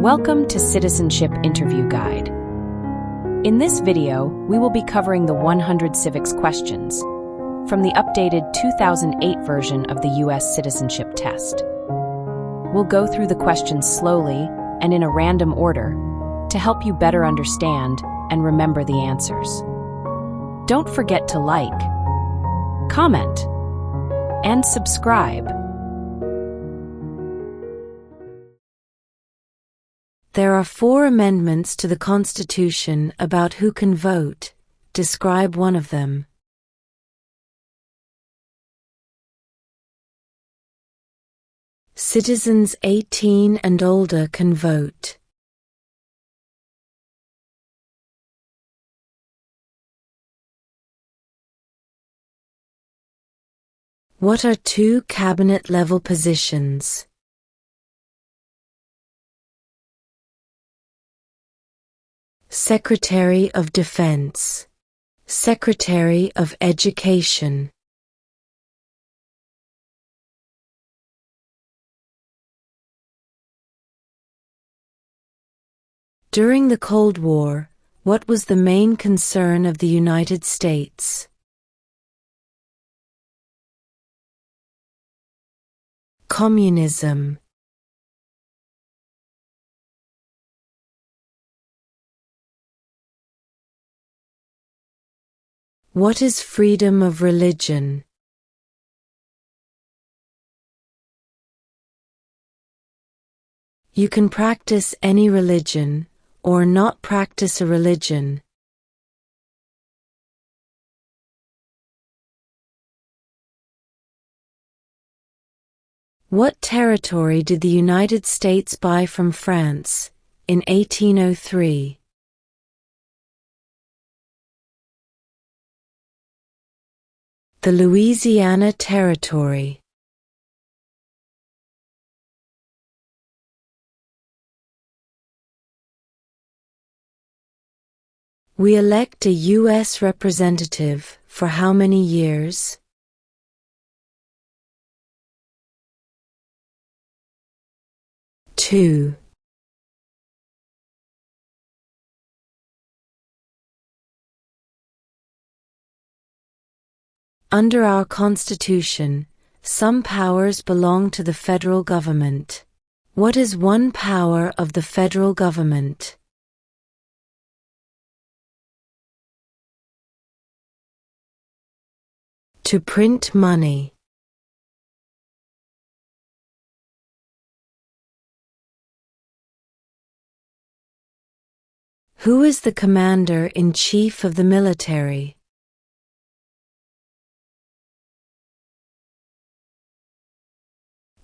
Welcome to Citizenship Interview Guide. In this video, we will be covering the 100 civics questions from the updated 2008 version of the U.S. Citizenship Test. We'll go through the questions slowly and in a random order to help you better understand and remember the answers. Don't forget to like, comment, and subscribe. There are 4 amendments to the Constitution about who can vote. Describe one of them. Citizens 18 and older can vote. What are 2 cabinet-level positions? Secretary of Defense, Secretary of Education. During the Cold War, what was the main concern of the United States? Communism. What is freedom of religion? You can practice any religion, or not practice a religion. What territory did the United States buy from France in 1803? The Louisiana Territory. We elect a U.S. representative for how many years? 2. Under our Constitution, some powers belong to the federal government. What is one power of the federal government? To print money. Who is the commander-in-chief of the military?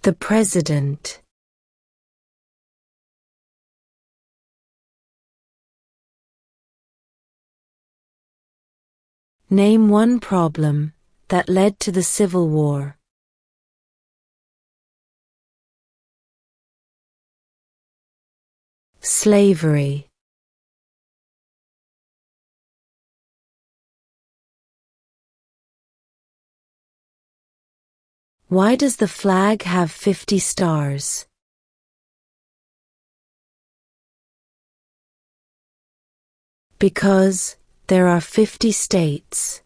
The President. Name one problem that led to the Civil War. Slavery. Why does the flag have 50 stars? Because there are 50 states.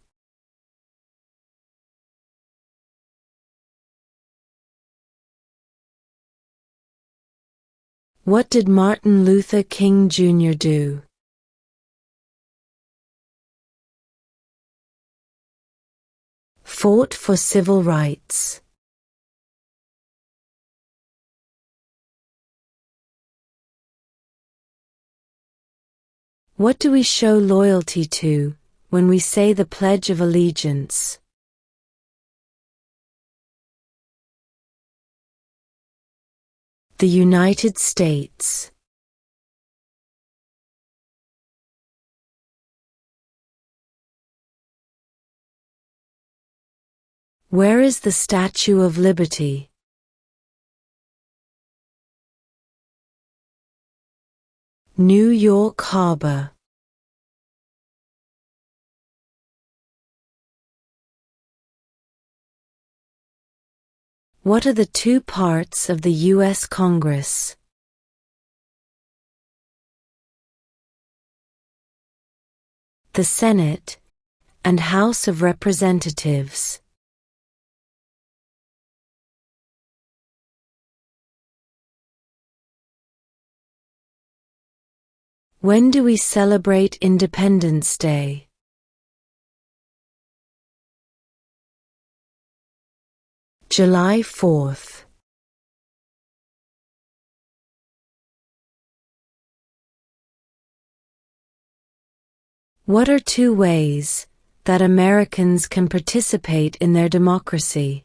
What did Martin Luther King Jr. do? Fought for civil rights. What do we show loyalty to when we say the Pledge of Allegiance? The United States. Where is the Statue of Liberty? New York Harbor. What are the 2 parts of the U.S. Congress? the Senate, and House of Representatives. When do we celebrate Independence Day? July 4th. What are two ways that Americans can participate in their democracy?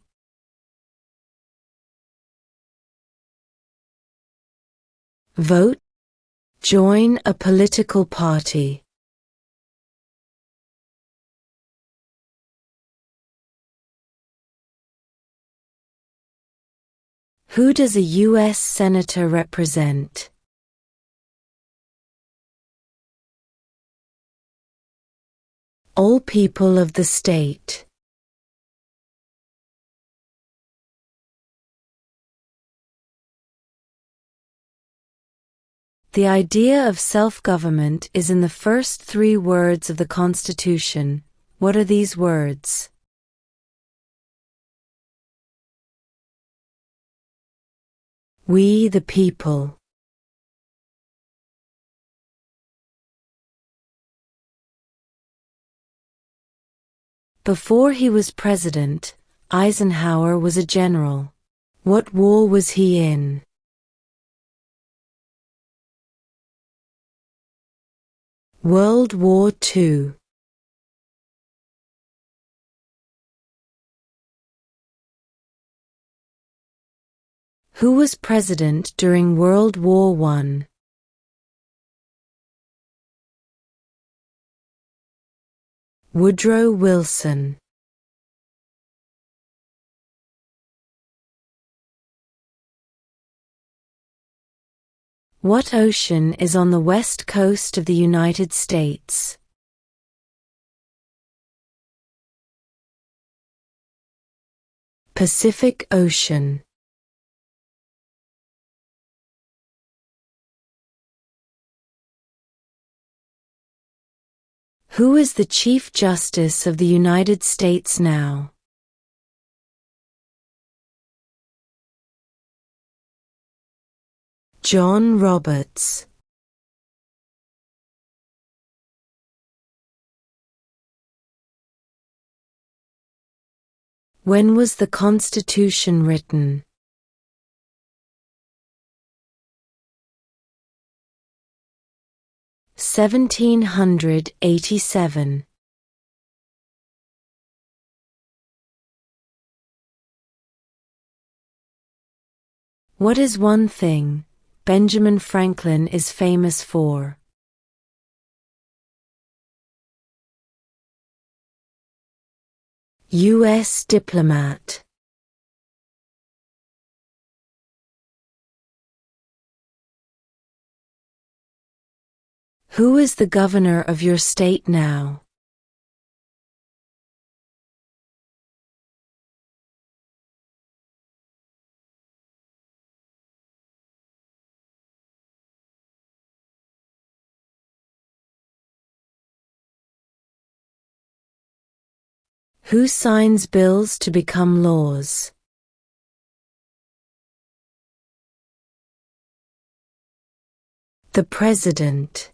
Vote. Join a political party. Who does a U.S. Senator represent? All people of the state. The idea of self-government is in the first three words of the Constitution. What are these words? We the people. Before he was president, Eisenhower was a general. What war was he in? World War II. Who was president during World War I? Woodrow Wilson. What ocean is on the west coast of the United States? Pacific Ocean. Who is the Chief Justice of the United States now? John Roberts. When was the Constitution written? (1787). What is one thing Benjamin Franklin is famous for? U.S. diplomat. Who is the governor of your state now? Who signs bills to become laws? The President.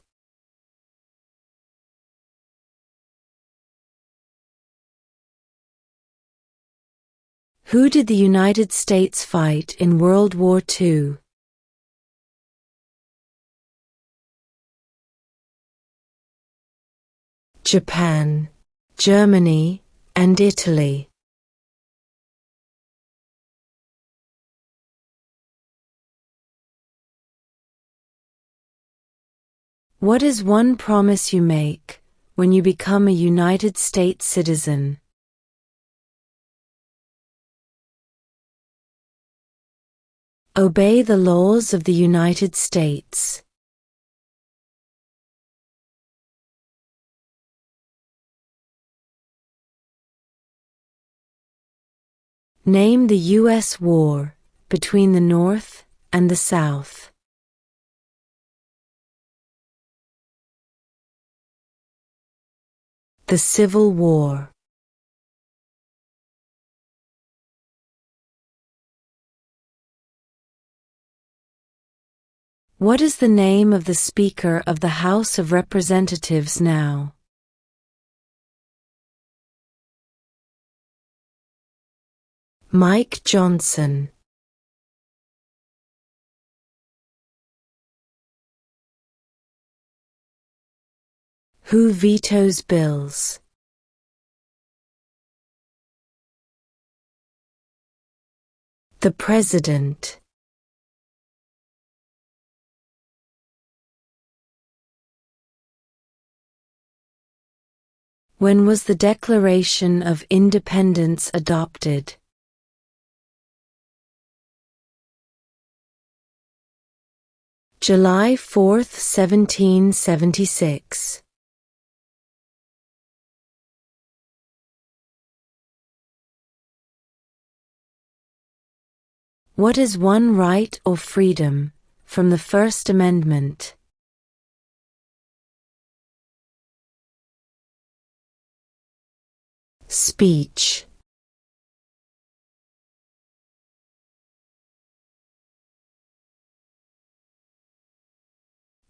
Who did the United States fight in World War II? Japan, Germany, and Italy. What is one promise you make when you become a United States citizen? Obey the laws of the United States. Name the U.S. war between the North and the South. The Civil War. What is the name of the Speaker of the House of Representatives now? Mike Johnson. Who vetoes bills? The President. When was the Declaration of Independence adopted? July 4, 1776. What is one right or freedom from the First Amendment? Speech.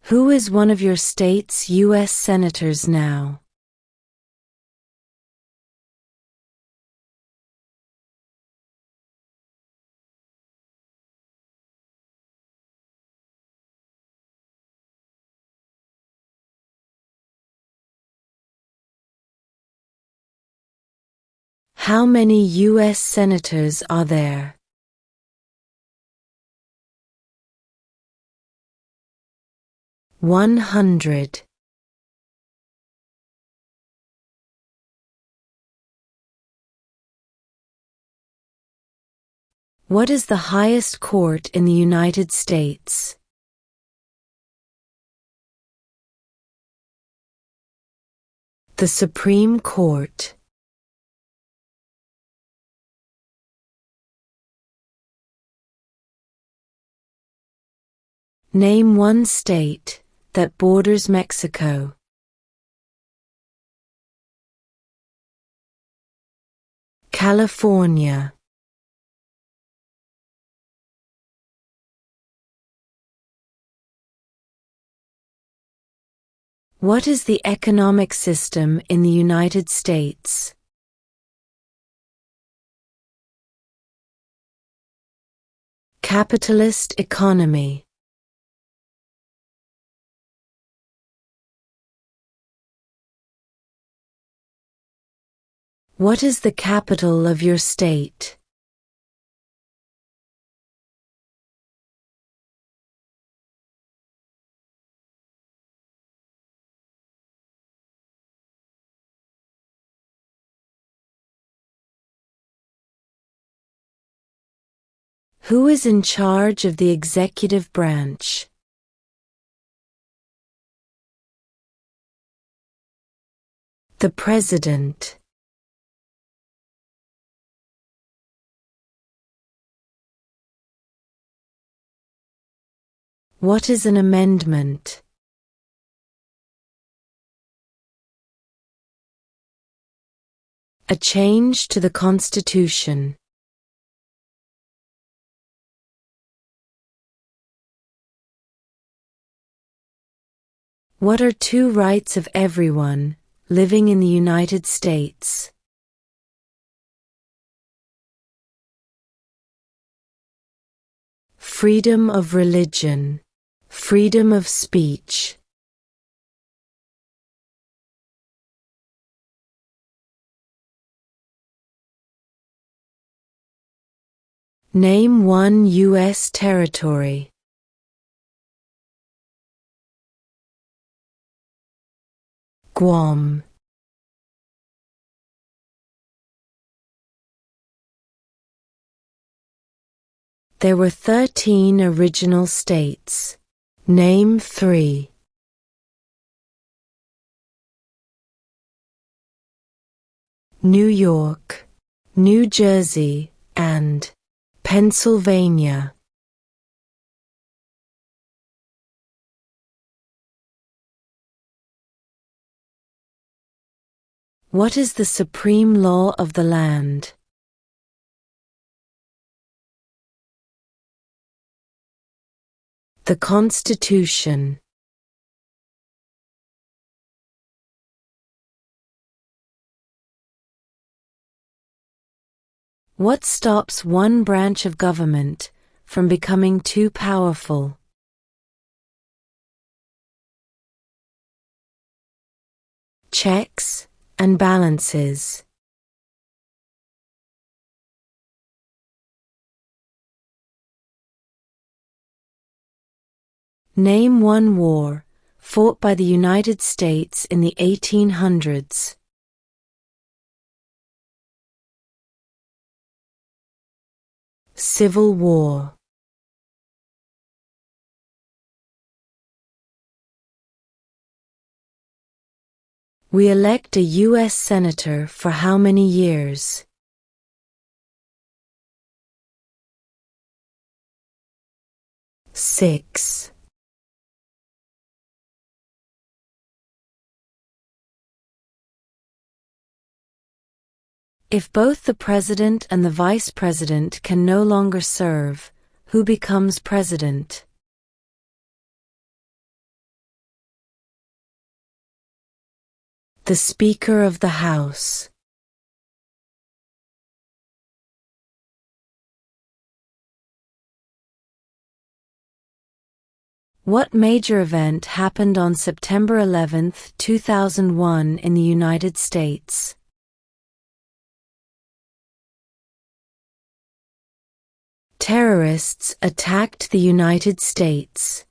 Who is one of your state's U.S. senators now? How many U.S. senators are there? $100. What is the highest court in the United States? The Supreme Court. Name one state that borders Mexico. California. What is the economic system in the United States? Capitalist economy. What is the capital of your state? Who is in charge of the executive branch? The President. What is an amendment? A change to the Constitution. What are two rights of everyone living in the United States? Freedom of religion, freedom of speech. Name one U.S. territory. Guam. There were 13 original states. Name 3. New York, New Jersey, and Pennsylvania. What is the supreme law of the land? The Constitution. What stops one branch of government from becoming too powerful? Checks and balances. Name one war fought by the United States in the 1800s. Civil War. We elect a U.S. Senator for how many years? 6. If both the President and the Vice President can no longer serve, who becomes President? The Speaker of the House. What major event happened on September 11, 2001 in the United States? Terrorists attacked the United States.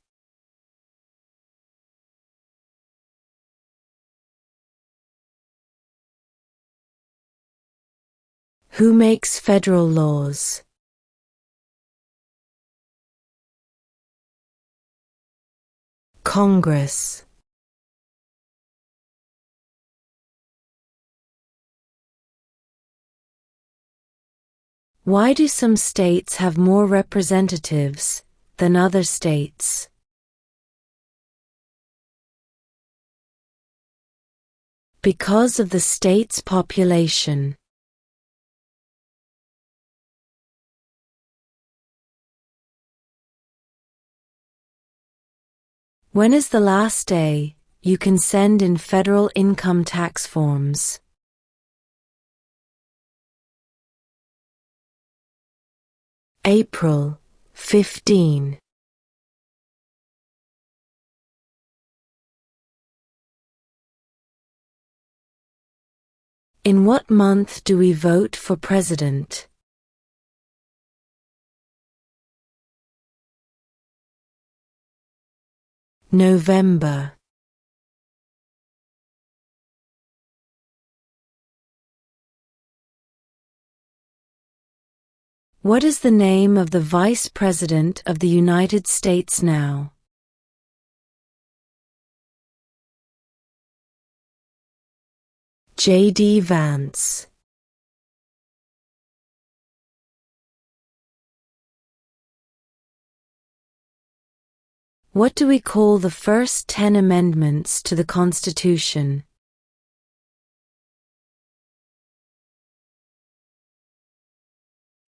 Who makes federal laws? Congress. Why do some states have more representatives than other states? Because of the state's population. When is the last day you can send in federal income tax forms? April 15. In what month do we vote for president? November. What is the name of the Vice President of the United States now? J.D. Vance. What do we call the first 10 amendments to the Constitution?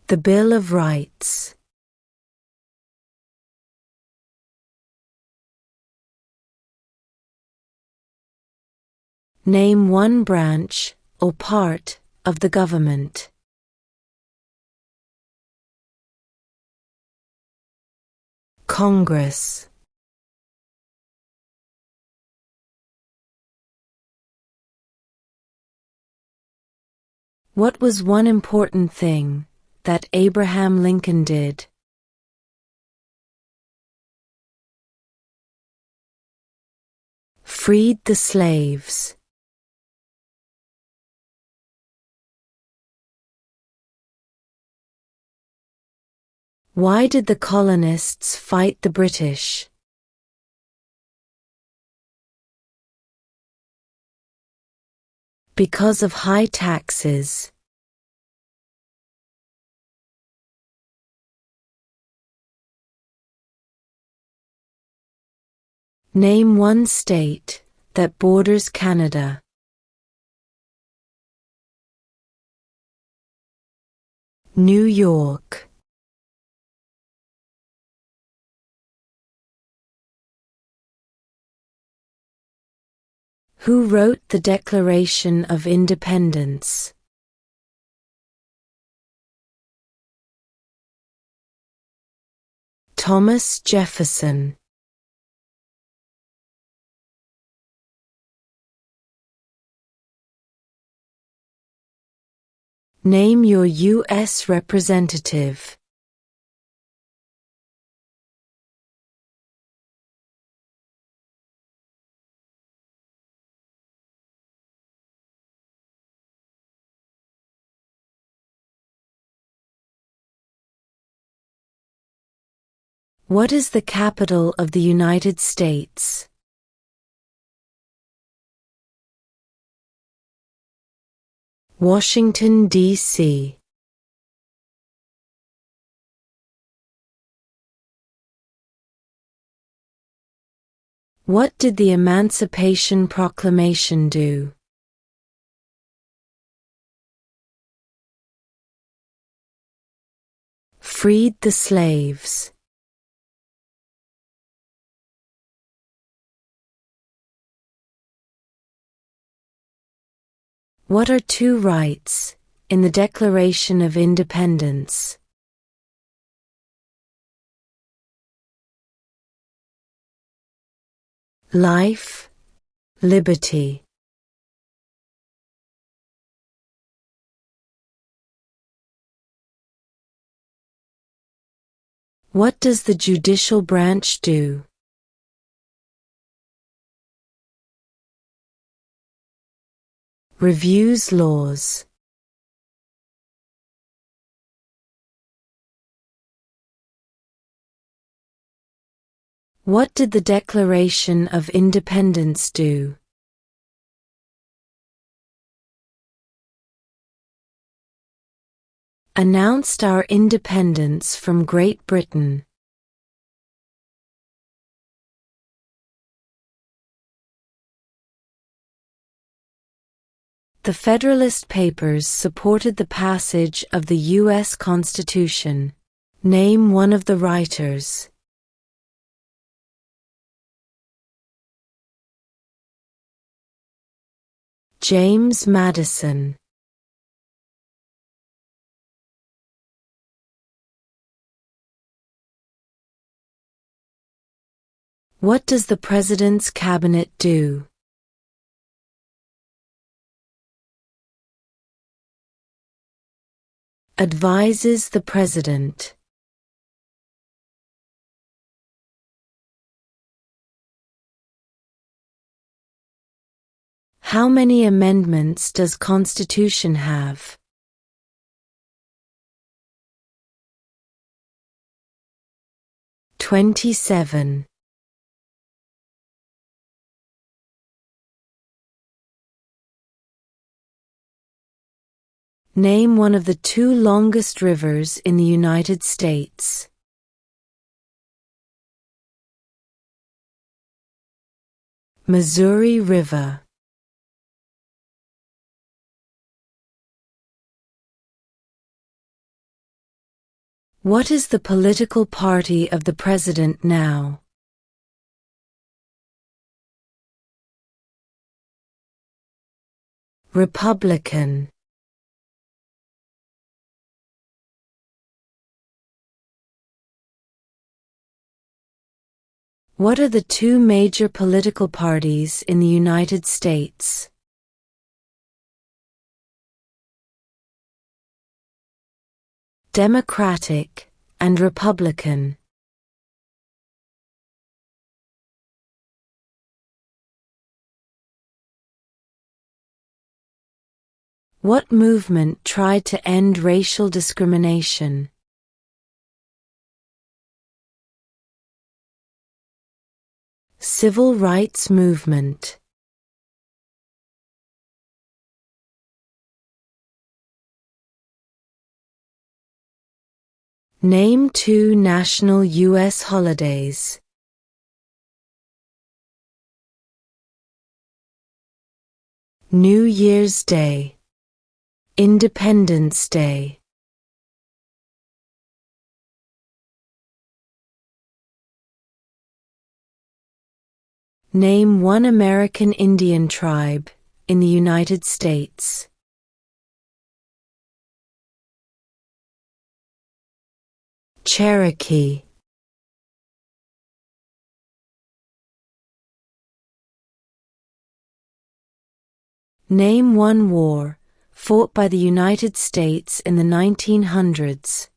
The Bill of Rights. Name one branch or part of the government. Congress. What was one important thing that Abraham Lincoln did? Freed the slaves. Why did the colonists fight the British? Because of high taxes. Name one state that borders Canada. New York. Who wrote the Declaration of Independence? Thomas Jefferson. Name your U.S. representative. What is the capital of the United States? Washington, D.C. What did the Emancipation Proclamation do? Freed the slaves. What are two rights in the Declaration of Independence? Life, liberty. What does the judicial branch do? Reviews laws. What did the Declaration of Independence do? Announced our independence from Great Britain. The Federalist Papers supported the passage of the U.S. Constitution. Name one of the writers. James Madison. What does the President's Cabinet do? Advises the President. How many amendments does Constitution have? 27. Name one of the two longest rivers in the United States. Missouri River. What is the political party of the President now? Republican. What are the two major political parties in the United States? Democratic and Republican. What movement tried to end racial discrimination? Civil rights movement. Name two national U.S. holidays. New Year's Day. Independence Day. Name one American Indian tribe in the United States. Cherokee. Name one war fought by the United States in the 1900s.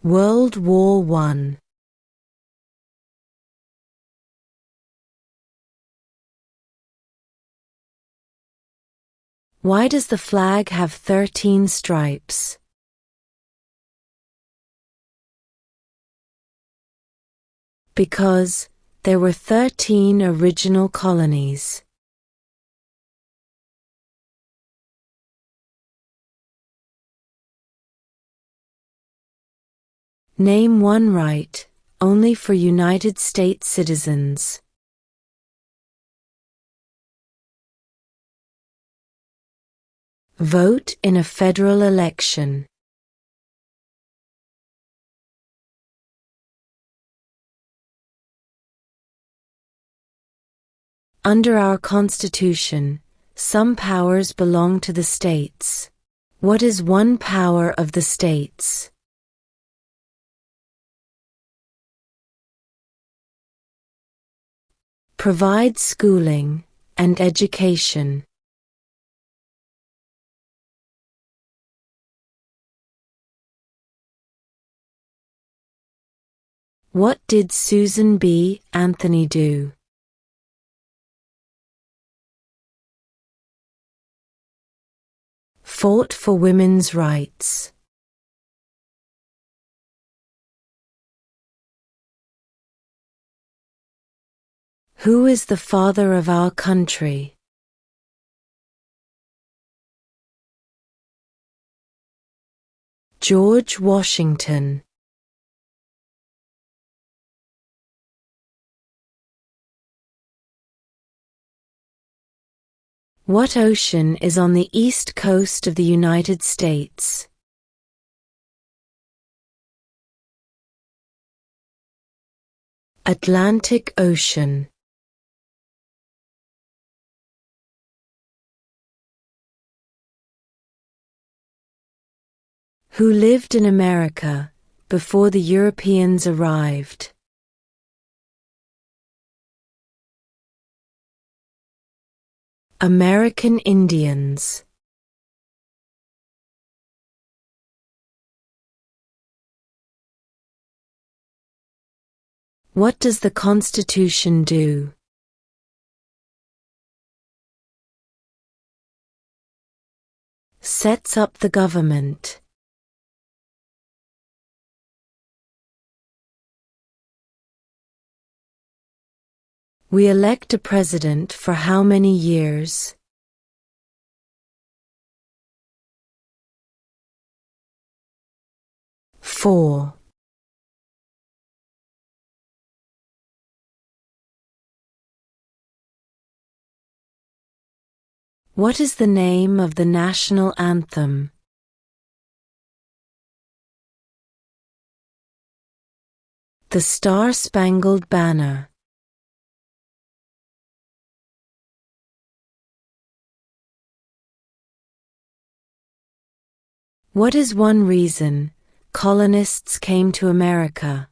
World War I. Why does the flag have 13 stripes? Because there were 13 original colonies. Name one right only for United States citizens. Vote in a federal election. Under our Constitution, some powers belong to the states. What is one power of the states? Provide schooling and education. What did Susan B. Anthony do? Fought for women's rights. Who is the father of our country? George Washington. What ocean is on the east coast of the United States? Atlantic Ocean. Who lived in America before the Europeans arrived? American Indians. What does the Constitution do? Sets up the government. We elect a president for how many years? Four. What is the name of the national anthem? The Star-Spangled Banner. What is one reason colonists came to America?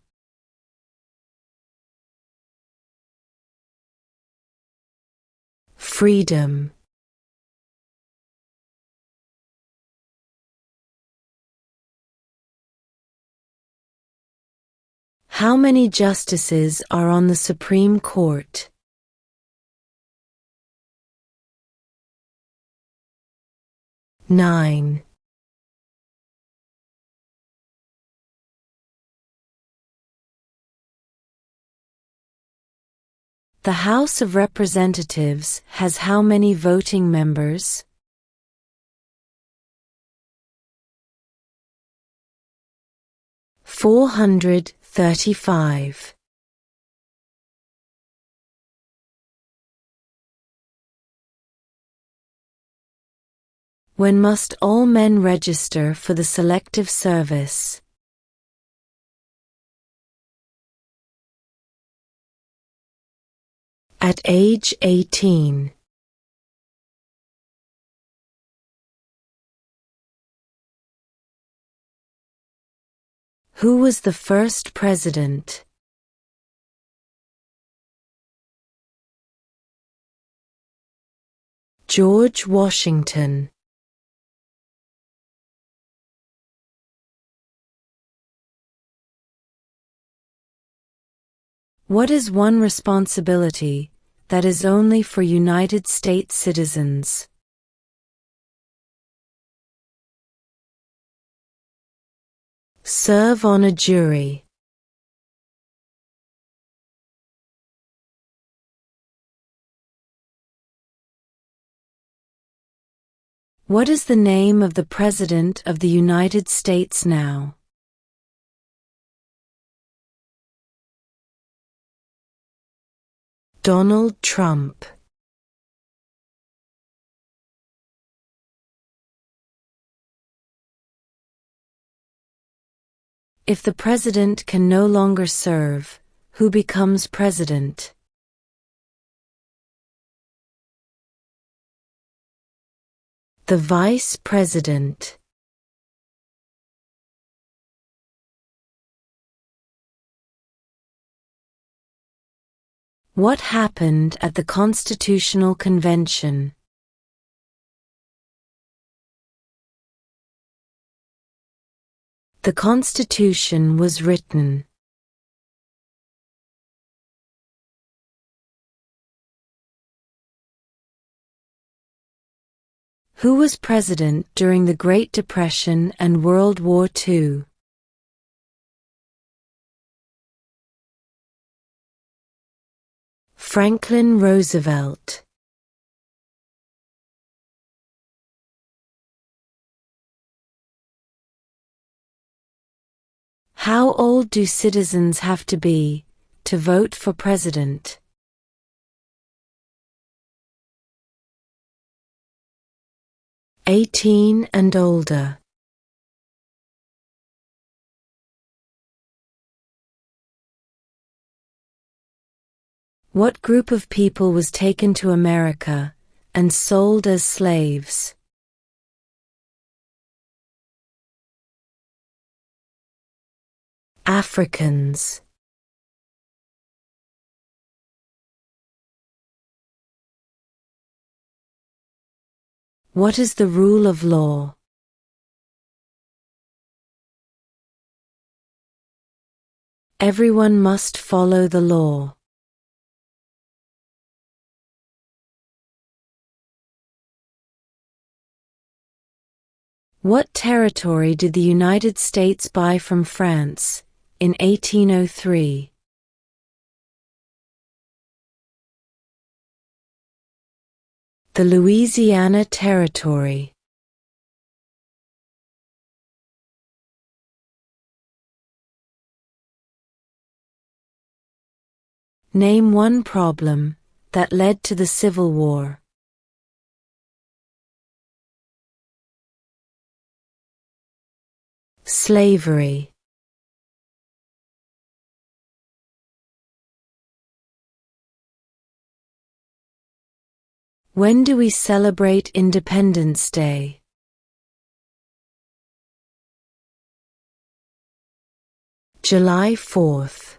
Freedom. How many justices are on the Supreme Court? 9. The House of Representatives has how many voting members? 435. When must all men register for the Selective Service? At age 18. Who was the first president? George Washington. What is one responsibility that is only for United States citizens? Serve on a jury. What is the name of the President of the United States now? Donald Trump. If the president can no longer serve, who becomes president? The vice president. What happened at the Constitutional Convention? The Constitution was written. Who was president during the Great Depression and World War II? Franklin Roosevelt. How old do citizens have to be to vote for president? 18 and older. What group of people was taken to America and sold as slaves? Africans. What is the rule of law? Everyone must follow the law. What territory did the United States buy from France in 1803? The Louisiana Territory. Name one problem that led to the Civil War. Slavery. When do we celebrate Independence Day? July 4th.